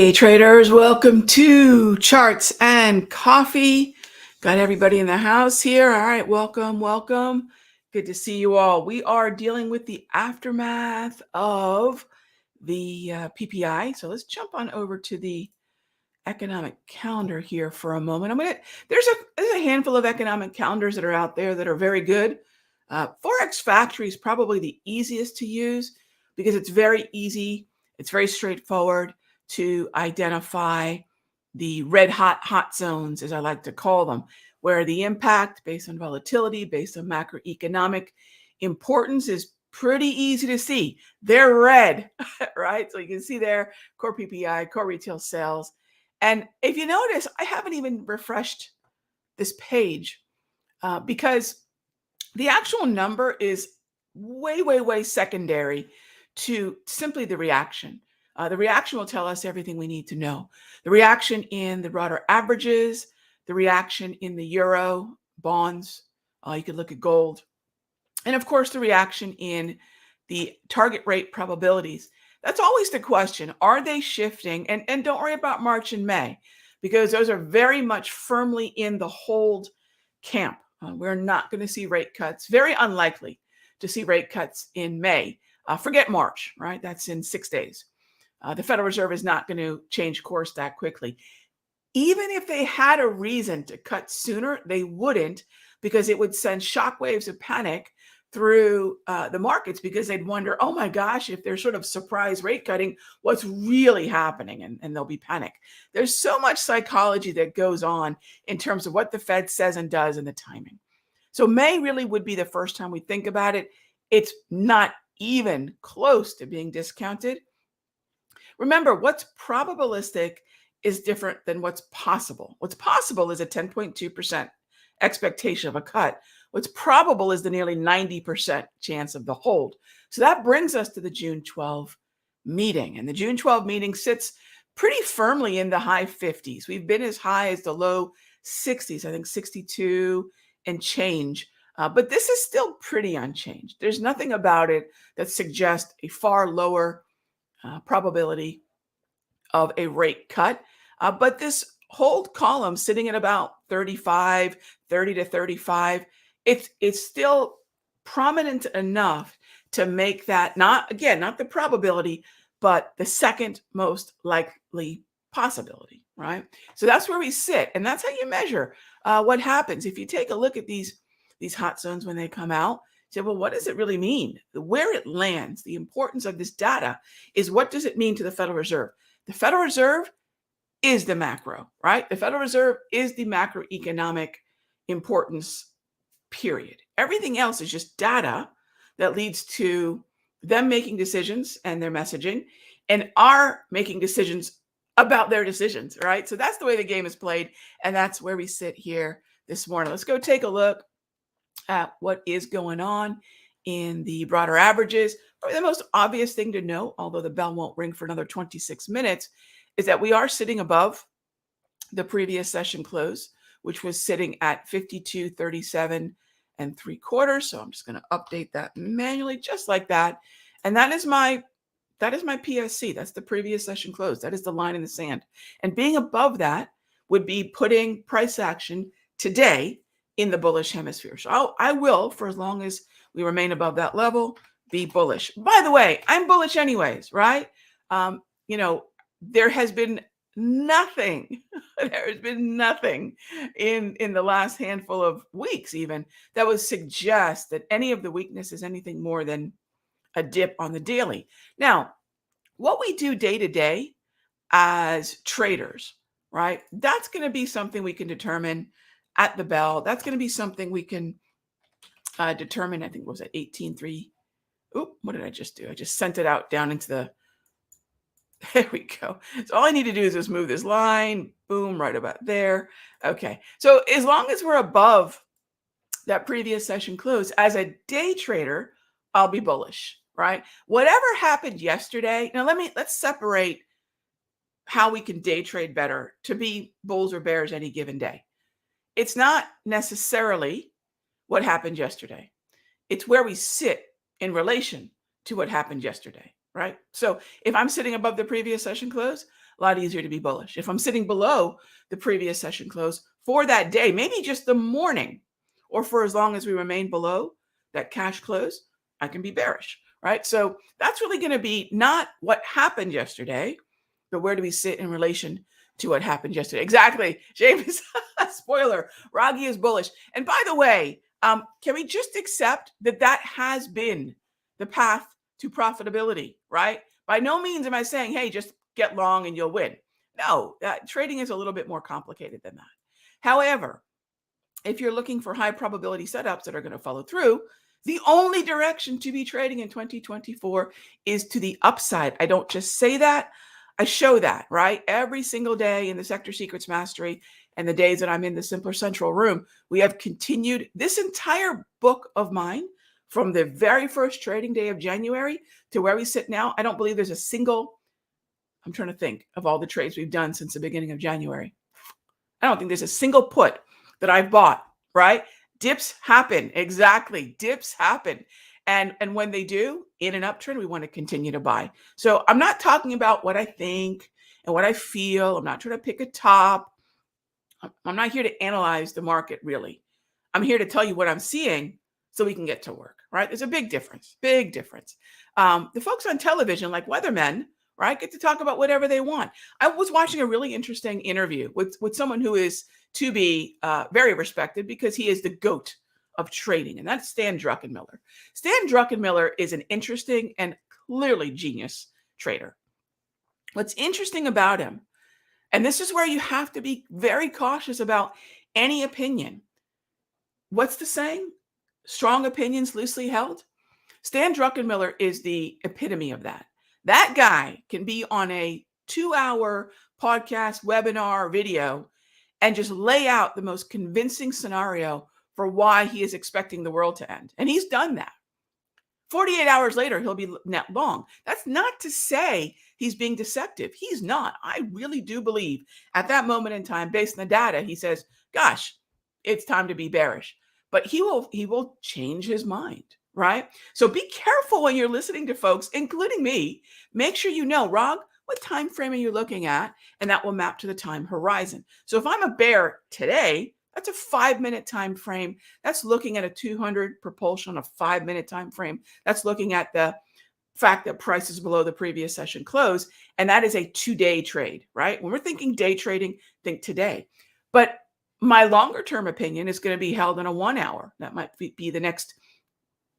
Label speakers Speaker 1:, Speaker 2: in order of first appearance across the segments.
Speaker 1: Hey traders, welcome to Charts and Coffee. Got everybody in the house here. All right, welcome. Good to see you all. We are dealing with the aftermath of the PPI. So let's jump on over to the economic calendar here for a moment. There's a handful of economic calendars that are out there that are very good. Forex Factory is probably the easiest to use because it's very easy. It's very straightforward to identify the red hot zones, as I like to call them, where the impact based on volatility, based on macroeconomic importance is pretty easy to see. They're red, right? So you can see there, core PPI, core retail sales. And if you notice, I haven't even refreshed this page because the actual number is way secondary to simply the reaction. The reaction will tell us everything we need to know. The reaction in the broader averages, the reaction in the euro bonds, you could look at gold, and of course the reaction in the target rate probabilities. That's always the question. Are they shifting? And don't worry about March and May, because those are very much firmly in the hold camp. We're not going to see rate cuts. Very unlikely to see rate cuts in May. Forget March, right? That's in 6 days. The Federal Reserve is not going to change course that quickly. Even if they had a reason to cut sooner, they wouldn't, because it would send shockwaves of panic through the markets, because they'd wonder, oh my gosh, if they're sort of surprise rate cutting, what's really happening? And there'll be panic. There's so much psychology that goes on in terms of what the Fed says and does and the timing. So May really would be the first time we think about it. It's not even close to being discounted. Remember, what's probabilistic is different than what's possible. What's possible is a 10.2% expectation of a cut. What's probable is the nearly 90% chance of the hold. So that brings us to the June 12 meeting. And the June 12 meeting sits pretty firmly in the high 50s. We've been as high as the low 60s, I think 62 and change. But this is still pretty unchanged. There's nothing about it that suggests a far lower probability of a rate cut. But this hold column sitting at about 35, 30 to 35, it's still prominent enough to make that not the probability, but the second most likely possibility, right? So that's where we sit. And that's how you measure what happens. If you take a look at these hot zones when they come out, say, well, what does it really mean? Where it lands, the importance of this data is, what does it mean to the Federal Reserve? The Federal Reserve is the macro, right? The Federal Reserve is the macroeconomic importance, period. Everything else is just data that leads to them making decisions and their messaging, and are making decisions about their decisions, right? So that's the way the game is played, and that's where we sit here this morning. Let's go take a look at what is going on in the broader averages. Probably the most obvious thing to note, although the bell won't ring for another 26 minutes, is that we are sitting above the previous session close, which was sitting at 52.37 3/4. So I'm just going to update that manually, just like that. And that is my PSC. That's the previous session close. That is the line in the sand. And being above that would be putting price action today in the bullish hemisphere. So I will, for as long as we remain above that level, be bullish. By the way, I'm bullish anyways, right? There has been nothing. There has been nothing in the last handful of weeks even that would suggest that any of the weakness is anything more than a dip on the daily. Now, what we do day to day as traders, right? That's going to be something we can determine at the bell. That's going to be something we can determine. I think it was at 18.3. Oop, what did I just do? I just sent it out down into the, there we go. So all I need to do is just move this line, boom, right about there. Okay. So as long as we're above that previous session close, as a day trader, I'll be bullish, right? Whatever happened yesterday. Now let's separate how we can day trade better to be bulls or bears any given day. It's not necessarily what happened yesterday. It's where we sit in relation to what happened yesterday, right? So if I'm sitting above the previous session close, a lot easier to be bullish. If I'm sitting below the previous session close for that day, maybe just the morning, or for as long as we remain below that cash close, I can be bearish, right? So that's really going to be not what happened yesterday, but where do we sit in relation to what happened yesterday? Exactly. James, spoiler, Raghee is bullish. And by the way, can we just accept that that has been the path to profitability, right? By no means am I saying, hey, just get long and you'll win. No, trading is a little bit more complicated than that. However, if you're looking for high probability setups that are going to follow through, the only direction to be trading in 2024 is to the upside. I don't just say that, I show that, right? Every single day in the Sector Secrets Mastery and the days that I'm in the Simpler Central room, we have continued this entire book of mine from the very first trading day of January to where we sit now. I don't believe there's a single, I'm trying to think of all the trades we've done since the beginning of January. I don't think there's a single put that I've bought, right? Dips happen. Exactly. Dips happen. And when they do, in an uptrend, we want to continue to buy. So I'm not talking about what I think and what I feel. I'm not trying to pick a top. I'm not here to analyze the market, really. I'm here to tell you what I'm seeing so we can get to work, right? There's a big difference, big difference. The folks on television, like weathermen, right, get to talk about whatever they want. I was watching a really interesting interview with someone who is to be very respected because he is the GOAT of trading, and that's Stan Druckenmiller. Stan Druckenmiller is an interesting and clearly genius trader. What's interesting about him, and this is where you have to be very cautious about any opinion. What's the saying? Strong opinions loosely held. Stan Druckenmiller is the epitome of that. That guy can be on a 2-hour podcast, webinar, video, and just lay out the most convincing scenario for why he is expecting the world to end. And he's done that. 48 hours later, he'll be net long. That's not to say he's being deceptive. He's not. I really do believe at that moment in time, based on the data, he says, gosh, it's time to be bearish. But he will change his mind, right? So be careful when you're listening to folks, including me. Make sure you know, Rog, what time frame are you looking at? And that will map to the time horizon. So if I'm a bear today, that's a 5-minute time frame. That's looking at a 200 propulsion, a 5-minute time frame. That's looking at the fact that price is below the previous session close. And that is a 2-day trade, right? When we're thinking day trading, think today. But my longer term opinion is going to be held in a 1 hour. That might be the next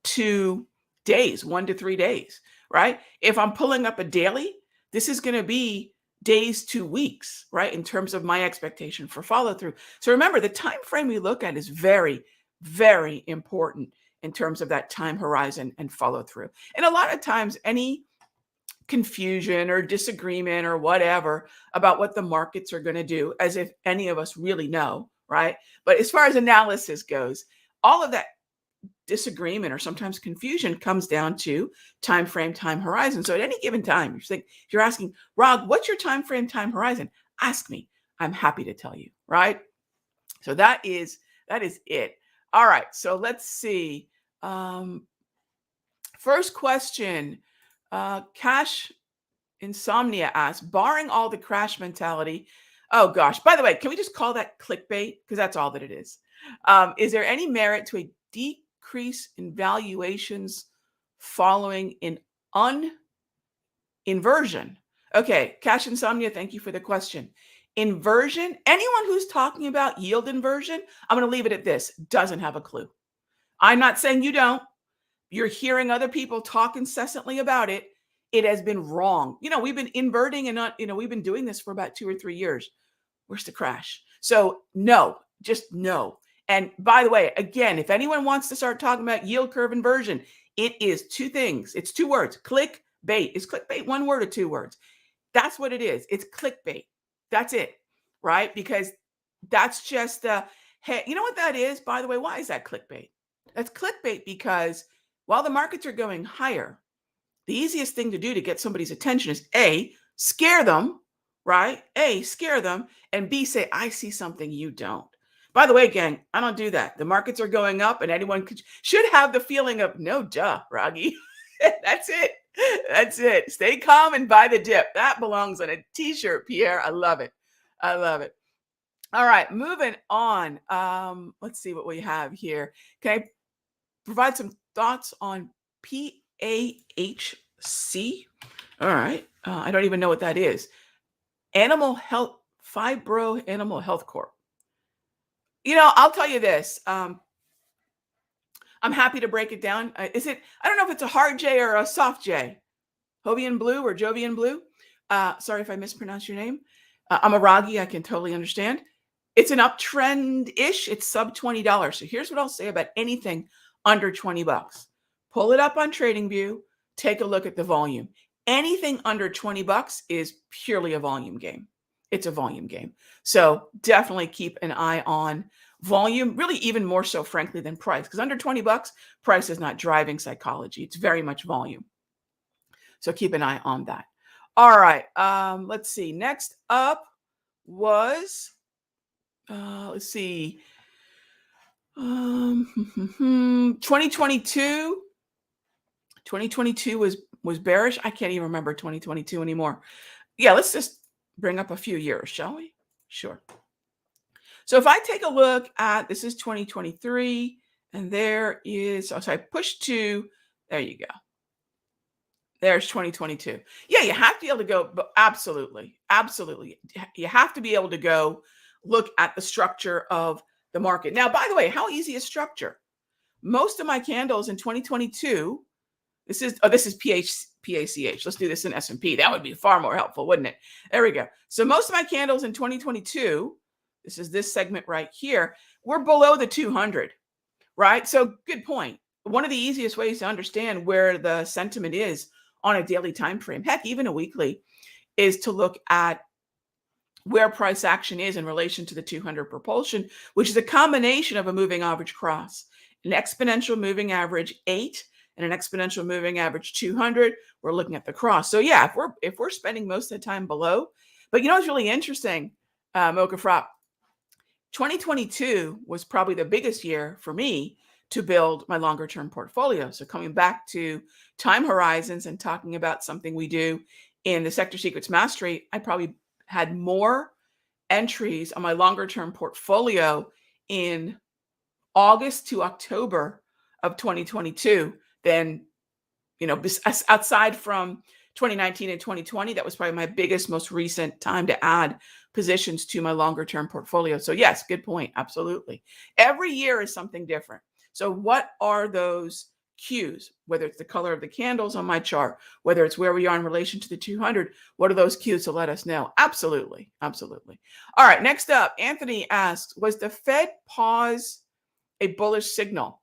Speaker 1: 2 days, 1 to 3 days, right? If I'm pulling up a daily, this is going to be days to weeks, right? In terms of my expectation for follow through. So remember, the time frame we look at is very, very important in terms of that time horizon and follow through. And a lot of times, any confusion or disagreement or whatever about what the markets are going to do, as if any of us really know, right? But as far as analysis goes, all of that disagreement or sometimes confusion comes down to time frame, time horizon. So at any given time, if you're asking, Rog, what's your time frame, time horizon? Ask me. I'm happy to tell you, right? So that is it. All right. So let's see. First question. Cash Insomnia asks, barring all the crash mentality. Oh gosh. By the way, can we just call that clickbait? Because that's all that it is. Is there any merit to a decrease in valuations following an inversion? Okay, Cash Insomnia, thank you for the question. Inversion, anyone who's talking about yield inversion, I'm going to leave it at this, doesn't have a clue. I'm not saying you don't. You're hearing other people talk incessantly about it. It has been wrong. We've been inverting and not, we've been doing this for about 2 or 3 years. Where's the crash? So no, just no. And by the way, again, if anyone wants to start talking about yield curve inversion, it is 2 things. It's 2 words. Clickbait. Is clickbait 1 word or 2 words? That's what it is. It's clickbait. That's it, right? Because that's just, hey, you know what that is? By the way, why is that clickbait? That's clickbait because while the markets are going higher, the easiest thing to do to get somebody's attention is A, scare them, right? A, scare them, and B, say, I see something you don't. By the way, gang, I don't do that. The markets are going up and anyone should have the feeling of, no duh, Raghee. That's it. That's it. Stay calm and buy the dip. That belongs on a t-shirt, Pierre. I love it. I love it. All right, moving on. Let's see what we have here. Can I provide some thoughts on PAHC? All right. I don't even know what that is. Animal Health Fibro Animal Health Corp. I'll tell you this. I'm happy to break it down. Is it? I don't know if it's a hard J or a soft J. Jovian Blue or Jovian Blue. Sorry if I mispronounced your name. I'm a Raghee. I can totally understand. It's an uptrend-ish. It's sub $20. So here's what I'll say about anything under 20 bucks. Pull it up on TradingView. Take a look at the volume. Anything under 20 bucks is purely a volume game. It's a volume game. So definitely keep an eye on volume, really even more so, frankly, than price. Because under 20 bucks, price is not driving psychology. It's very much volume. So keep an eye on that. All right. Let's see. Next up was, let's see, 2022. 2022 was bearish. I can't even remember 2022 anymore. Yeah, let's just bring up a few years, shall we? Sure. So if I take a look at, this is 2023, and there is, so I push to, there you go. There's 2022. Yeah, you have to be able to go, but absolutely, absolutely. You have to be able to go look at the structure of the market. Now, by the way, how easy is structure? Most of my candles in 2022, this is PACH. Let's do this in S&P. That would be far more helpful, wouldn't it? There we go. So most of my candles in 2022, this is this segment right here, we're below the 200, right? So good point. One of the easiest ways to understand where the sentiment is on a daily time frame, heck, even a weekly, is to look at where price action is in relation to the 200 propulsion, which is a combination of a moving average cross, an exponential moving average 8, and an exponential moving average 200. We're looking at the cross. So yeah, if we're spending most of the time below, but it's really interesting, Mocha Frop. 2022 was probably the biggest year for me to build my longer term portfolio. So coming back to time horizons and talking about something we do in the Sector Secrets Mastery, I probably had more entries on my longer term portfolio in August to October of 2022 than, outside from 2019 and 2020. That was probably my biggest, most recent time to add positions to my longer term portfolio. So yes, good point. Absolutely. Every year is something different. So what are those cues, whether it's the color of the candles on my chart, whether it's where we are in relation to the 200, what are those cues to let us know? Absolutely. Absolutely. All right. Next up, Anthony asks, was the Fed pause a bullish signal,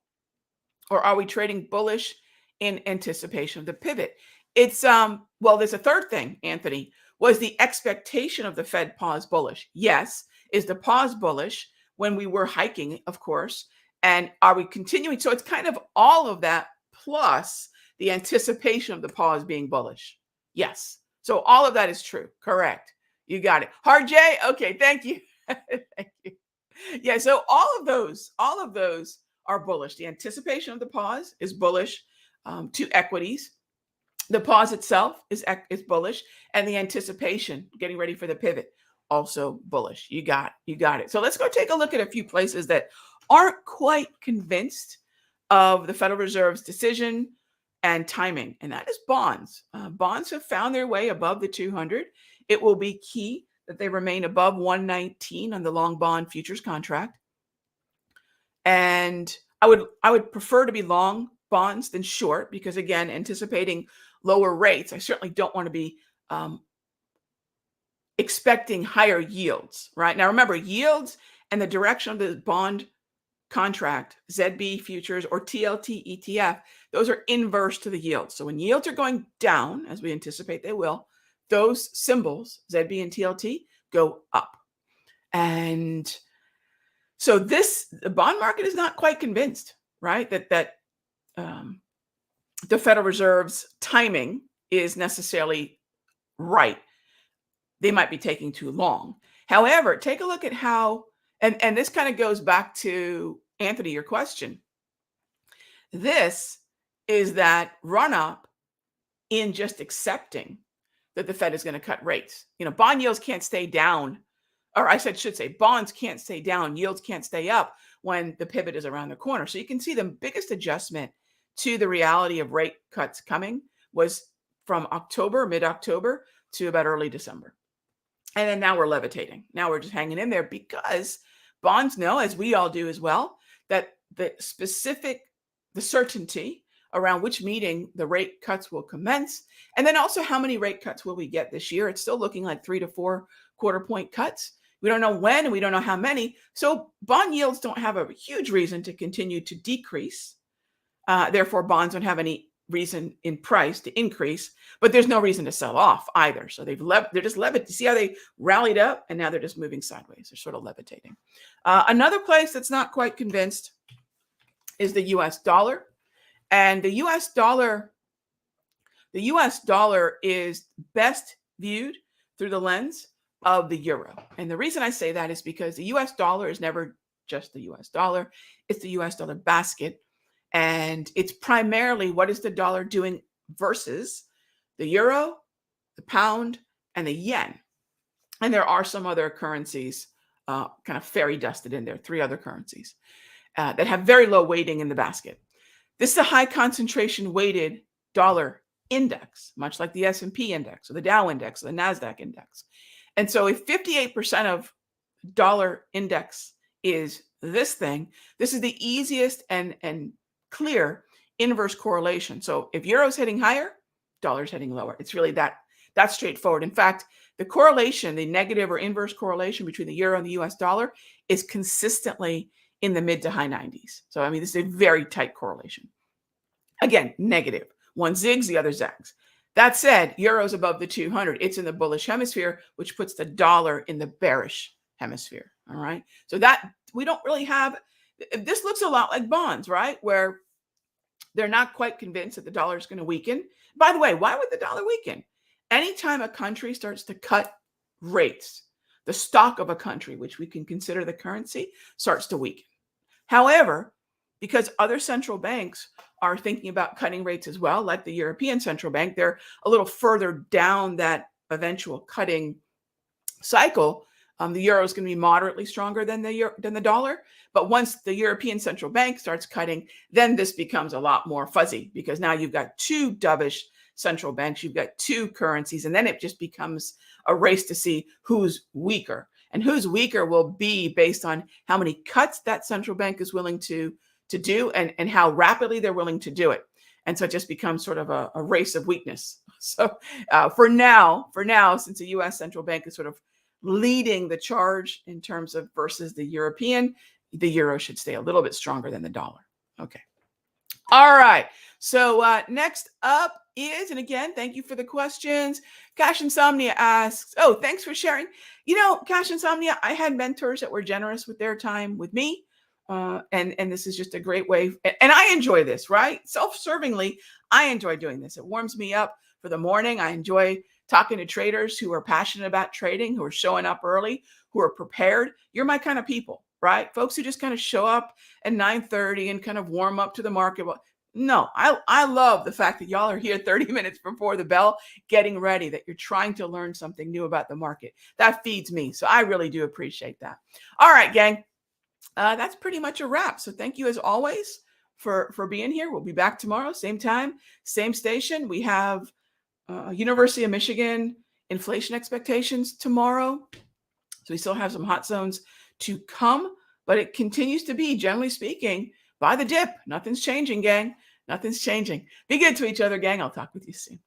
Speaker 1: or are we trading bullish in anticipation of the pivot? It's, well, there's a third thing, Anthony. Was the expectation of the Fed pause bullish? Yes. Is the pause bullish when we were hiking, of course? And are we continuing? So it's kind of all of that plus the anticipation of the pause being bullish. Yes. So all of that is true. Correct. You got it. Hard J. Okay. Thank you. Thank you. Yeah. So all of those are bullish. The anticipation of the pause is bullish to equities. The pause itself is bullish, and the anticipation, getting ready for the pivot, also bullish. You got it. So let's go take a look at a few places that aren't quite convinced of the Federal Reserve's decision and timing, and that is bonds. Bonds have found their way above the 200. It will be key that they remain above 119 on the long bond futures contract. And I would prefer to be long bonds than short, because again, anticipating lower rates, I certainly don't want to be expecting higher yields, right? Now, remember, yields and the direction of the bond contract, ZB futures or TLT ETF, those are inverse to the yields. So when yields are going down, as we anticipate they will, those symbols, ZB and TLT, go up. And so the bond market is not quite convinced, right, that the Federal Reserve's timing is necessarily right. They might be taking too long. However, take a look at how, and this kind of goes back to, Anthony, your question. This is that run up in just accepting that the Fed is going to cut rates. Bond yields can't stay down, or should say bonds can't stay down, yields can't stay up when the pivot is around the corner. So you can see the biggest adjustment to the reality of rate cuts coming was from mid-October to about early December. And then now we're levitating. Now we're just hanging in there because bonds know, as we all do as well, that the certainty around which meeting the rate cuts will commence, and then also how many rate cuts will we get this year. It's still looking like 3 to 4 quarter point cuts. We don't know when, and we don't know how many. So bond yields don't have a huge reason to continue to decrease. Therefore, bonds don't have any reason in price to increase, but there's no reason to sell off either. So they're just levitating. See how they rallied up, and now they're just moving sideways. They're sort of levitating. Another place that's not quite convinced is the U.S. dollar, and the U.S. dollar is best viewed through the lens of the euro. And the reason I say that is because the U.S. dollar is never just the U.S. dollar; it's the U.S. dollar basket. And it's primarily what is the dollar doing versus the euro, the pound, and the yen. And there are some other currencies kind of fairy dusted in there, 3 other currencies that have very low weighting in the basket. This is a high concentration weighted dollar index, much like the S&P index or the Dow index or the NASDAQ index. And so if 58% of dollar index is this thing, this is the easiest and clear inverse correlation. So if euro's heading higher, dollar's heading lower. It's really that's straightforward. In fact, the correlation, the negative or inverse correlation between the euro and the US dollar is consistently in the mid to high 90s. So, I mean, this is a very tight correlation. Again, negative. One zigs, the other zags. That said, euro's above the 200. It's in the bullish hemisphere, which puts the dollar in the bearish hemisphere. All right. So that we don't really have, this looks a lot like bonds, right? Where they're not quite convinced that the dollar is going to weaken. By the way, why would the dollar weaken? Anytime a country starts to cut rates, the stock of a country, which we can consider the currency, starts to weaken. However, because other central banks are thinking about cutting rates as well, like the European Central Bank, they're a little further down that eventual cutting cycle. The euro is going to be moderately stronger than the dollar. But once the European Central Bank starts cutting, then this becomes a lot more fuzzy because now you've got 2 dovish central banks, you've got 2 currencies, and then it just becomes a race to see who's weaker. And who's weaker will be based on how many cuts that central bank is willing to do and how rapidly they're willing to do it. And so it just becomes sort of a race of weakness. So for now, since the U.S. Central Bank is sort of leading the charge in terms of versus the European, the euro should stay a little bit stronger than the dollar. Okay. All right. So next up is, and again, thank you for the questions. Cash Insomnia asks, oh, thanks for sharing. Cash Insomnia, I had mentors that were generous with their time with me. And this is just a great way. And I enjoy this, right? Self-servingly, I enjoy doing this. It warms me up for the morning. I enjoy talking to traders who are passionate about trading, who are showing up early, who are prepared. You're my kind of people, right? Folks who just kind of show up at 9:30 and kind of warm up to the market. Well, no, I love the fact that y'all are here 30 minutes before the bell, getting ready, that you're trying to learn something new about the market. That feeds me. So I really do appreciate that. All right, gang. That's pretty much a wrap. So thank you as always for being here. We'll be back tomorrow, same time, same station. We have University of Michigan inflation expectations tomorrow. So we still have some hot zones to come, but it continues to be, generally speaking, by the dip. Nothing's changing, gang. Nothing's changing. Be good to each other, gang. I'll talk with you soon.